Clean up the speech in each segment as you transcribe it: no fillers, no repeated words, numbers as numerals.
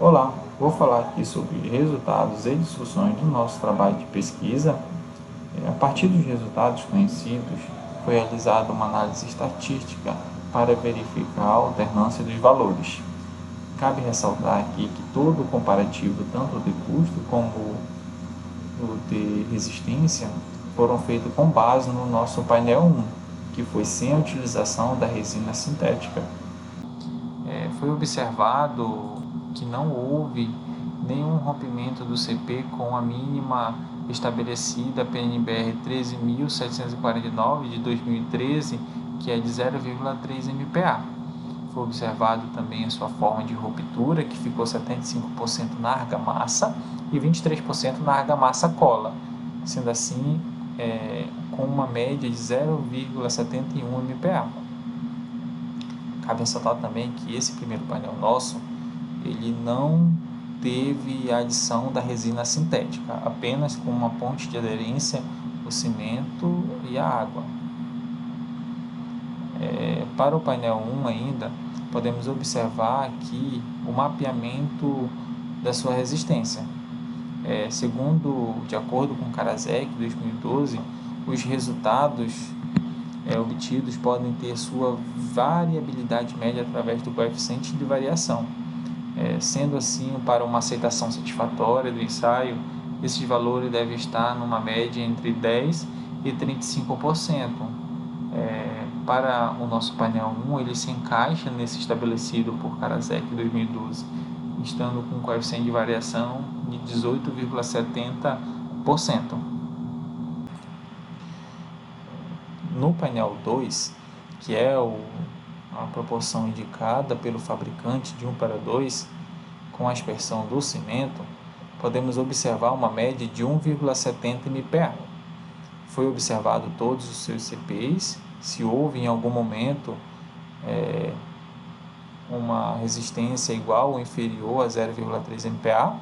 Olá, vou falar aqui sobre resultados e discussões do nosso trabalho de pesquisa. A partir dos resultados conhecidos, foi realizada uma análise estatística para verificar a alternância dos valores. Cabe ressaltar aqui que todo o comparativo, tanto de custo como o de resistência, foram feitos com base no nosso painel 1, que foi sem a utilização da resina sintética. Foi observado que não houve nenhum rompimento do CP com a mínima estabelecida PNBR 13.749 de 2013, que é de 0,3 MPa. Foi observado também a sua forma de ruptura, que ficou 75% na argamassa e 23% na argamassa cola, sendo assim com uma média de 0,71 MPa. Cabe ressaltar também que esse primeiro painel nosso, ele não teve a adição da resina sintética, apenas com uma ponte de aderência, o cimento e a água. Para o painel 1 ainda, podemos observar aqui o mapeamento da sua resistência. De acordo com Karasek 2012, os resultados obtidos podem ter sua variabilidade média através do coeficiente de variação. Sendo assim, para uma aceitação satisfatória do ensaio, esses valores devem estar numa média entre 10% e 35%. Para o nosso painel 1, ele se encaixa nesse estabelecido por Karasek 2012, estando com um coeficiente de variação de 18,70%. No painel 2, que é a proporção indicada pelo fabricante de 1:2, com a aspersão do cimento, podemos observar uma média de 1,70 MPa. Foi observado todos os seus CPs, se houve em algum momento uma resistência igual ou inferior a 0,3 MPa.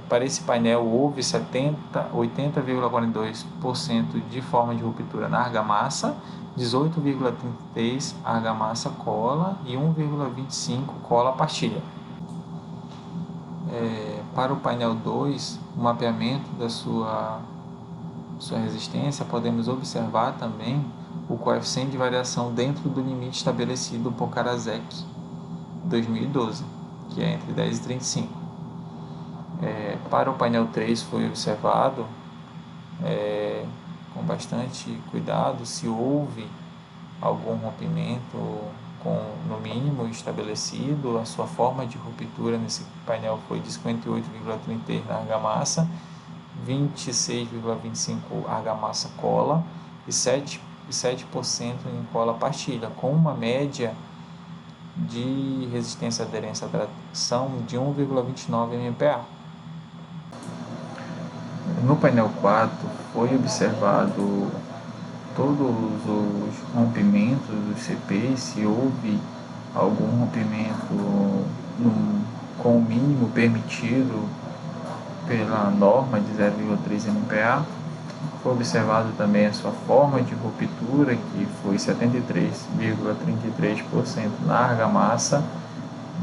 Para esse painel houve 80,42% de forma de ruptura na argamassa, 18,33% argamassa cola e 1,25% cola pastilha. Para o painel 2, o mapeamento da sua resistência, podemos observar também o coeficiente de variação dentro do limite estabelecido por Karasek 2012, que é entre 10 e 35. Para o painel 3 foi observado com bastante cuidado se houve algum rompimento no mínimo estabelecido. A sua forma de ruptura nesse painel foi de 58,33 na argamassa, 26,25 argamassa cola e 7% em cola pastilha, com uma média de resistência à aderência à tração de 1,29 MPa. No painel 4 foi observado todos os rompimentos dos CPs, se houve algum rompimento com o mínimo permitido pela norma de 0,3 MPa. Foi observado também a sua forma de ruptura, que foi 73,33% na argamassa,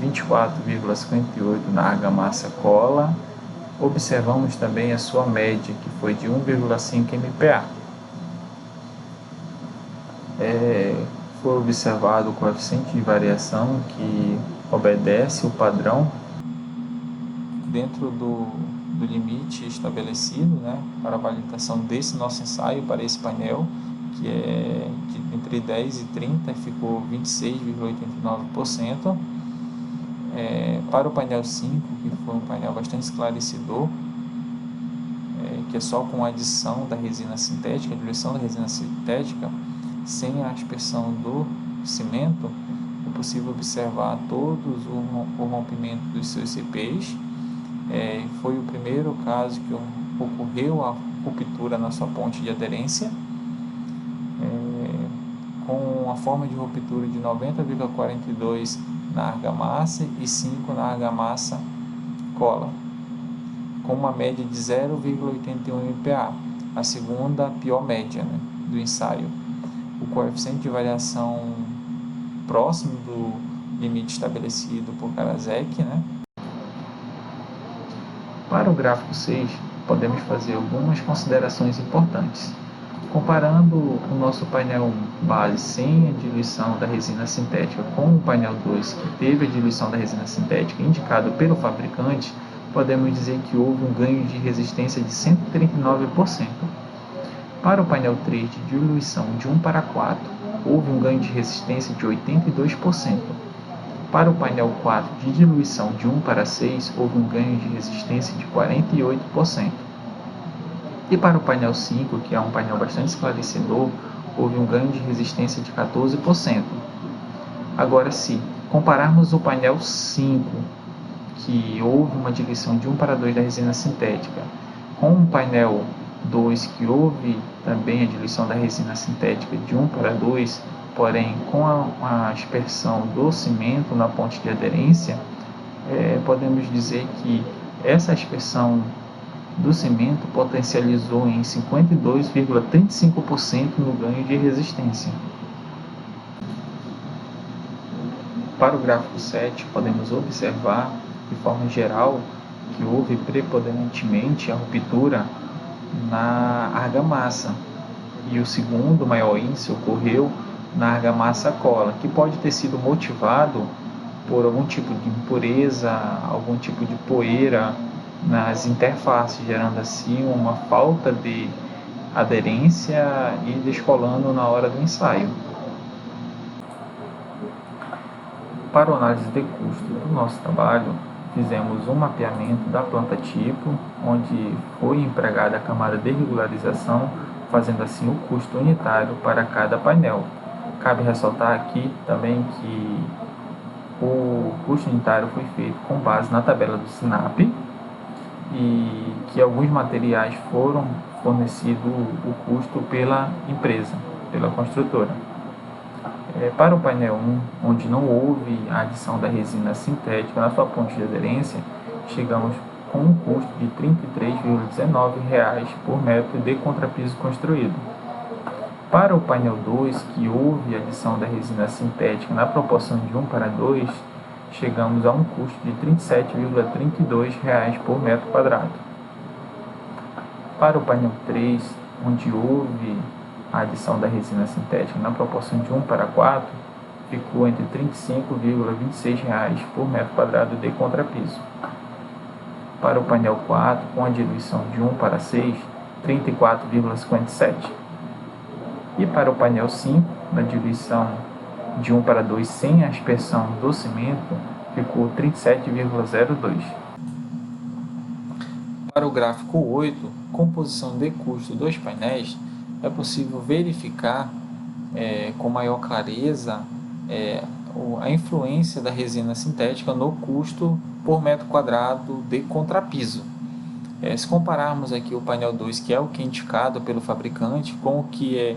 24,58% na argamassa cola. Observamos também a sua média, que foi de 1,5 MPa. Foi observado o coeficiente de variação, que obedece o padrão dentro do limite estabelecido, para a validação desse nosso ensaio, para esse painel, que é entre 10 e 30, ficou 26,89%. Para o painel 5, que foi um painel bastante esclarecedor, que é só com a adição da resina sintética, a diluição da resina sintética, sem a aspersão do cimento, é possível observar todos o rompimento dos seus CPs. Foi o primeiro caso que ocorreu a ruptura na sua ponte de aderência, com a forma de ruptura de 90,42 na argamassa e 5 na argamassa cola, com uma média de 0,81 MPa, a segunda pior média do ensaio. O coeficiente de variação próximo do limite estabelecido por Karasek, Para o gráfico 6, podemos fazer algumas considerações importantes. Comparando o nosso painel 1 base sem a diluição da resina sintética com o painel 2 que teve a diluição da resina sintética indicado pelo fabricante, podemos dizer que houve um ganho de resistência de 139%. Para o painel 3 de diluição de 1 para 4, houve um ganho de resistência de 82%. Para o painel 4 de diluição de 1 para 6, houve um ganho de resistência de 48%. E para o painel 5, que é um painel bastante esclarecedor, houve um ganho de resistência de 14%. Agora, se compararmos o painel 5, que houve uma diluição de 1 para 2 da resina sintética, com o painel 2, que houve também a diluição da resina sintética de 1 para 2, porém com a aspersão do cimento na ponte de aderência, podemos dizer que essa aspersão do cimento potencializou em 52,35% no ganho de resistência. Para o gráfico 7, podemos observar, de forma geral, que houve preponderantemente a ruptura na argamassa, e o segundo maior índice ocorreu na argamassa cola, que pode ter sido motivado por algum tipo de impureza, algum tipo de poeira nas interfaces, gerando assim uma falta de aderência e descolando na hora do ensaio. Para a análise de custo do nosso trabalho, fizemos um mapeamento da planta tipo, onde foi empregada a camada de regularização, fazendo assim o custo unitário para cada painel. Cabe ressaltar aqui também que o custo unitário foi feito com base na tabela do SINAP e que alguns materiais foram fornecidos o custo pela empresa, pela construtora. Para o painel 1, onde não houve a adição da resina sintética na sua ponte de aderência, chegamos com um custo de R$ 33,19 por metro de contrapiso construído. Para o painel 2, que houve a adição da resina sintética na proporção de 1 para 2, chegamos a um custo de R$ 37,32 por metro quadrado. Para o painel 3, onde houve a adição da resina sintética na proporção de 1 para 4, ficou entre R$ 35,26 por metro quadrado de contrapiso. Para o painel 4, com a diluição de 1 para 6, R$ 34,57. E para o painel 5, na diluição de 1 para 2 sem a aspersão do cimento, ficou 37,02. Para o gráfico 8, composição de custo dos painéis, é possível verificar com maior clareza a influência da resina sintética no custo por metro quadrado de contrapiso. Se compararmos aqui o painel 2, que é o que é indicado pelo fabricante, com o que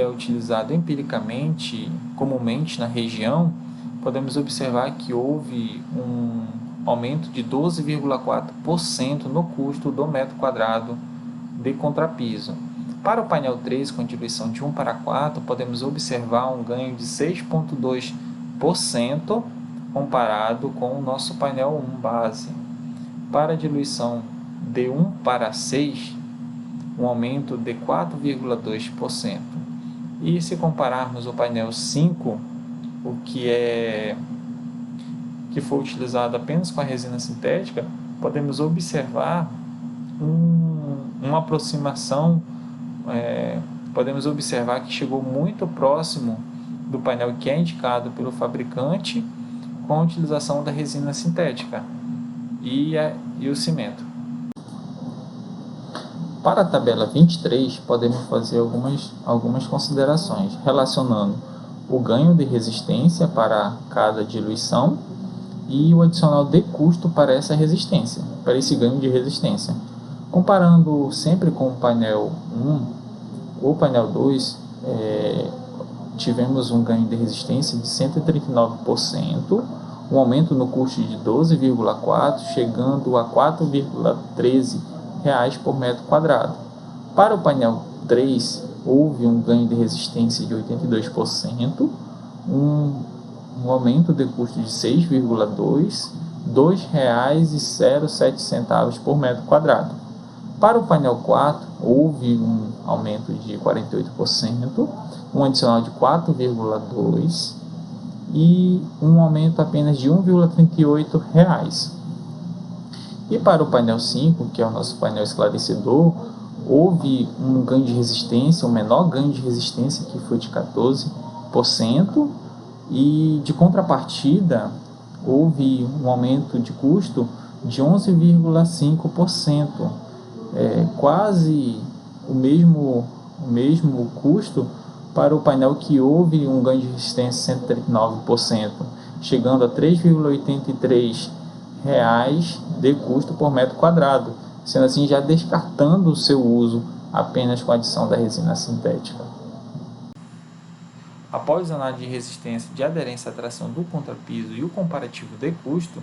é utilizado empiricamente, comumente na região, podemos observar que houve um aumento de 12,4% no custo do metro quadrado de contrapiso. Para o painel 3, com diluição de 1 para 4, podemos observar um ganho de 6,2% comparado com o nosso painel 1 base. Para a diluição de 1 para 6, um aumento de 4,2%. E se compararmos o painel 5, o que foi utilizado apenas com a resina sintética, podemos observar uma aproximação, podemos observar que chegou muito próximo do painel que é indicado pelo fabricante com a utilização da resina sintética e o cimento. Para a tabela 23, podemos fazer algumas considerações relacionando o ganho de resistência para cada diluição e o adicional de custo para essa resistência, para esse ganho de resistência. Comparando sempre com o painel 1, o painel 2, tivemos um ganho de resistência de 139%, um aumento no custo de 12,4%, chegando a R$ 4,13 por metro quadrado. Para o painel 3, houve um ganho de resistência de 82%, um aumento de custo de 6,2%, R$ 2,07 por metro quadrado. Para o painel 4, houve um aumento de 48%, um adicional de 4,2% e um aumento apenas de R$ 1,38. E para o painel 5, que é o nosso painel esclarecedor, houve um ganho de resistência, um menor ganho de resistência, que foi de 14%, e de contrapartida, houve um aumento de custo de 11,5%, quase o mesmo custo para o painel que houve um ganho de resistência de 139%, chegando a R$ 3,83 de custo por metro quadrado, sendo assim já descartando o seu uso apenas com a adição da resina sintética. Após a análise de resistência, de aderência à tração do contrapiso e o comparativo de custo,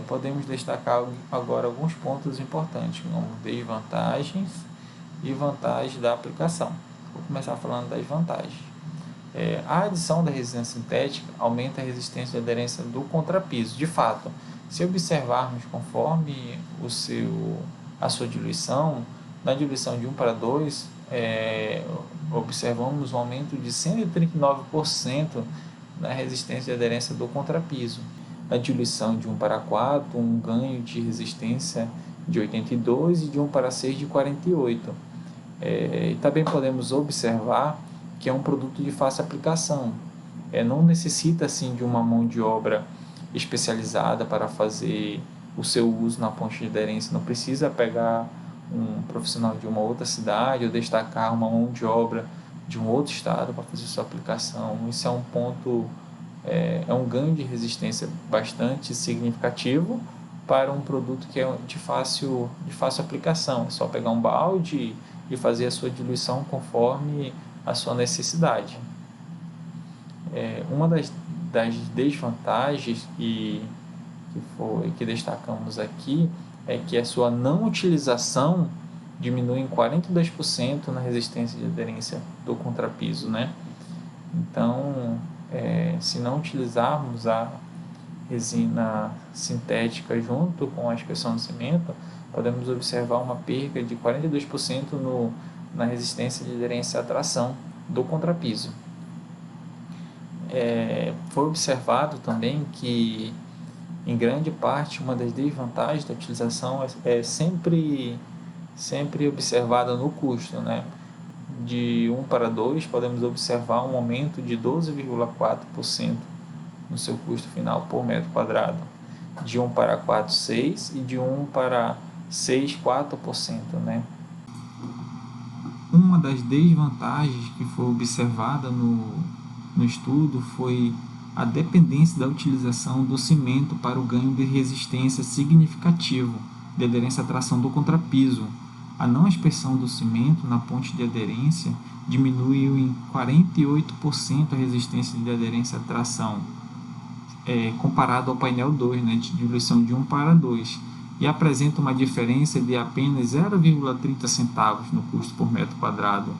podemos destacar agora alguns pontos importantes, como desvantagens e vantagens da aplicação. Vou começar falando das vantagens. A adição da resina sintética aumenta a resistência e aderência do contrapiso. De fato, se observarmos conforme a sua diluição, na diluição de 1:2, observamos um aumento de 139% na resistência e aderência do contrapiso. Na diluição de 1:4, um ganho de resistência de 82% e de 1:6 de 48%. E também podemos observar que é um produto de fácil aplicação. Não necessita assim de uma mão de obra especializada para fazer o seu uso na ponte de aderência. Não precisa pegar um profissional de uma outra cidade ou destacar uma mão de obra de um outro estado para fazer sua aplicação. Isso é um ponto, é um ganho de resistência bastante significativo para um produto que é de fácil aplicação. É só pegar um balde e fazer a sua diluição conforme a sua necessidade. Uma das desvantagens que destacamos aqui é que a sua não utilização diminui em 42% na resistência de aderência do contrapiso, né? Então, se não utilizarmos a resina sintética junto com a aspersão do cimento, podemos observar uma perda de 42% na resistência de aderência à tração do contrapiso. Foi observado também que, em grande parte, uma das desvantagens da utilização é sempre observada no custo, né? De 1:2, podemos observar um aumento de 12,4% no seu custo final por metro quadrado. De 1:4, 6%, e de 1:6, 4%, né? Uma das desvantagens que foi observada no estudo foi a dependência da utilização do cimento para o ganho de resistência significativo de aderência à tração do contrapiso. A não aspersão do cimento na ponte de aderência diminuiu em 48% a resistência de aderência à tração, comparado ao painel 2, né, de diluição de 1:2, e apresenta uma diferença de apenas 0,30 centavos no custo por metro quadrado.